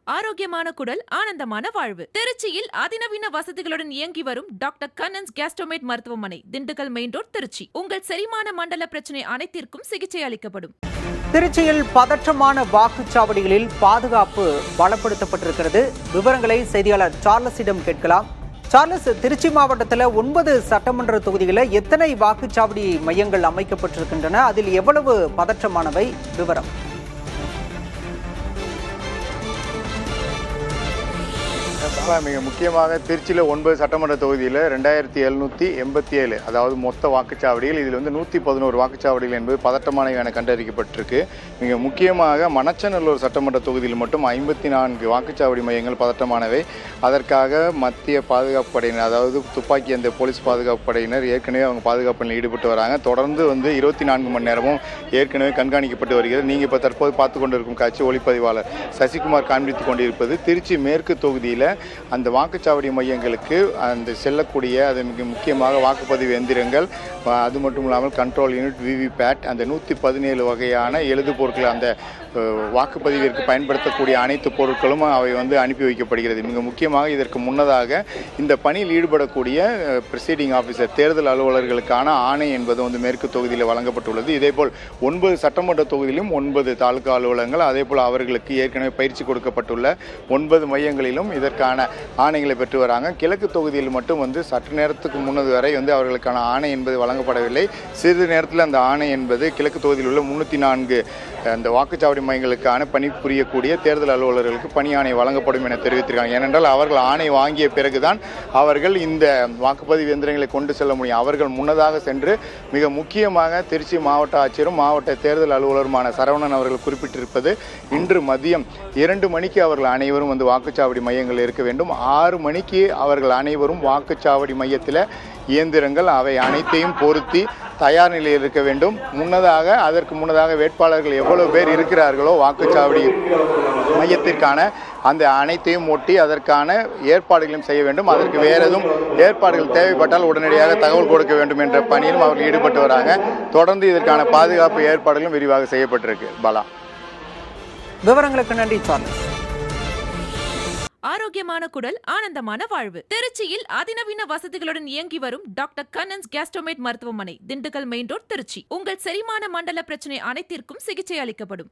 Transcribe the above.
ஆரோக்கியமான குடல், ஆனந்தமான வாழ்வு. திருச்சியில் அதிநவீன வசதிகளுடன் இயங்கி வரும் டாக்டர் கண்ணன்ஸ் கேஸ்ட்ரோமேட் மருத்துவமனை, திண்டுக்கல் மெயின் ரோட், திருச்சி. உங்கள் செரிமான மண்டல பிரச்சனை அனைத்திற்கும் சிகிச்சை அளிக்கப்படும். திருச்சியில் பதற்றமான வாக்குச்சாவடிகளில் பாதுகாப்பு பலப்படுத்தப்பட்டிருக்கிறது. விவரங்களை செய்தியாளர் சார்லஸிடம் கேட்கலாம். சார்லஸ், திருச்சி மாவட்டத்தில் 9 சட்டமன்ற தொகுதிகளில் எத்தனை வாக்குச்சாவடி மையங்கள் அமைக்கப்பட்டிருக்கின்றன? அதில் எவ்வளவு பதற்றமானவை? விவரம். மிக முக்கியமாக திருச்சியில் 9 சட்டமன்ற தொகுதியில் 2787, அதாவது மொத்த வாக்குச்சாவடிகள். இதில் 111 வாக்குச்சாவடிகள் என்பது பதட்டமானவை என கண்டறிக்கப்பட்டிருக்கு. மிக முக்கியமாக மணச்சநல்லூர் சட்டமன்ற தொகுதியில் மட்டும் 54 வாக்குச்சாவடி மையங்கள் பதட்டமானவை. அதற்காக மத்திய பாதுகாப்பு படையினர், அதாவது துப்பாக்கி அந்த போலீஸ் பாதுகாப்பு படையினர் ஏற்கனவே அவங்க பாதுகாப்பில் ஈடுபட்டு வராங்க. தொடர்ந்து 24 மணி நேரமும் ஏற்கனவே கண்காணிக்கப்பட்டு வருகிறது. நீங்கள் இப்போ தற்போது பார்த்து கொண்டிருக்கும் காட்சி ஒளிப்பதிவாளர் சசிகுமார் காண்பித்து கொண்டிருப்பது திருச்சி மேற்கு தொகுதியில் அந்த வாக்குச்சாவடி மையங்களுக்கு அந்த செல்லக்கூடிய அது மிக முக்கியமாக வாக்குப்பதிவு எந்திரங்கள், அது மட்டும் இல்லாமல் கண்ட்ரோல் யூனிட், விவிபேட், அந்த 117 வகையான எழுது பொருட்கள், அந்த வாக்குப்பதிவிற்கு பயன்படுத்தக்கூடிய அனைத்து பொருட்களும் அவை அனுப்பி வைக்கப்படுகிறது. மிக முக்கியமாக இதற்கு முன்னதாக இந்த பணியில் ஈடுபடக்கூடிய ப்ரிசைடிங் ஆஃபீஸர், தேர்தல் அலுவலர்களுக்கான ஆணை என்பது மேற்கு தொகுதியில் வழங்கப்பட்டுள்ளது. இதேபோல் 9 சட்டமன்ற தொகுதியிலும் 9 தாலுகா அலுவலகங்கள், அதேபோல் அவர்களுக்கு ஏற்கனவே பயிற்சி கொடுக்கப்பட்டுள்ள 9 மையங்களிலும் இதற்கான ஆணைகளை பெற்று வராங்க. கிழக்கு தொகுதியில் மட்டும் சற்று நேரத்துக்கு முன்னது வரை அவர்களுக்கான ஆணை என்பது வழங்கப்படவில்லை. சிறிது நேரத்தில் அந்த ஆணை என்பது கிழக்கு தொகுதியில் உள்ள 304 அந்த வாக்குச்சாவடி மையங்களுக்கான பணி புரியக்கூடிய தேர்தல் அலுவலர்களுக்கு பணி ஆணை வழங்கப்படும் என தெரிவித்திருக்காங்க. ஏனென்றால் அவர்கள் ஆணை வாங்கிய பிறகுதான் அவர்கள் இந்த வாக்குப்பதிவு எந்திரங்களை கொண்டு செல்ல முடியும். அவர்கள் முன்னதாக சென்று, மிக முக்கியமாக திருச்சி மாவட்ட ஆட்சியரும் மாவட்ட தேர்தல் அலுவலருமான சரவணன் அவர்கள் குறிப்பிட்டிருப்பது, இன்று மதியம் 2 மணிக்கு அவர்கள் அனைவரும் வாக்குச்சாவடி மையங்கள் இருக்க வேண்டும். 6 மணிக்கு அவர்கள் அனைவரும் வாக்குச்சாவடி மையத்தில் இயந்திரங்கள் அவை அனைத்தையும் பொருத்தி தயார் நிலையில் இருக்க வேண்டும். அதற்கு முன்னதாக வேட்பாளர்கள் எவ்வளவு பேர் இருக்கிறார்களோ வாக்குச்சாவடி மையத்திற்கான அந்த அனைத்தையும் ஒட்டி அதற்கான ஏற்பாடுகளையும் செய்ய வேண்டும். அதற்கு வேற எதுவும் ஏற்பாடுகள் தேவைப்பட்டால் உடனடியாக தகவல் கொடுக்க வேண்டும் என்ற பணியிலும் அவர்கள் ஈடுபட்டு வராங்க. தொடர்ந்து இதற்கான பாதுகாப்பு ஏற்பாடுகளும் விரிவாக செய்யப்பட்டிருக்கு. பாலா, விவரங்களுக்கு நன்றி சார்லஸ். ஆரோக்கியமான குடல், ஆனந்தமான வாழ்வு. திருச்சியில் அதிநவீன வசதிகளுடன் இயங்கி வரும் டாக்டர் கண்ணன்ஸ் கேஸ்ட்ரோமேட் மருத்துவமனை, திண்டுக்கல் மெயின் ரோட், திருச்சி. உங்கள் செரிமான மண்டல பிரச்சனை அனைத்திற்கும் சிகிச்சை அளிக்கப்படும்.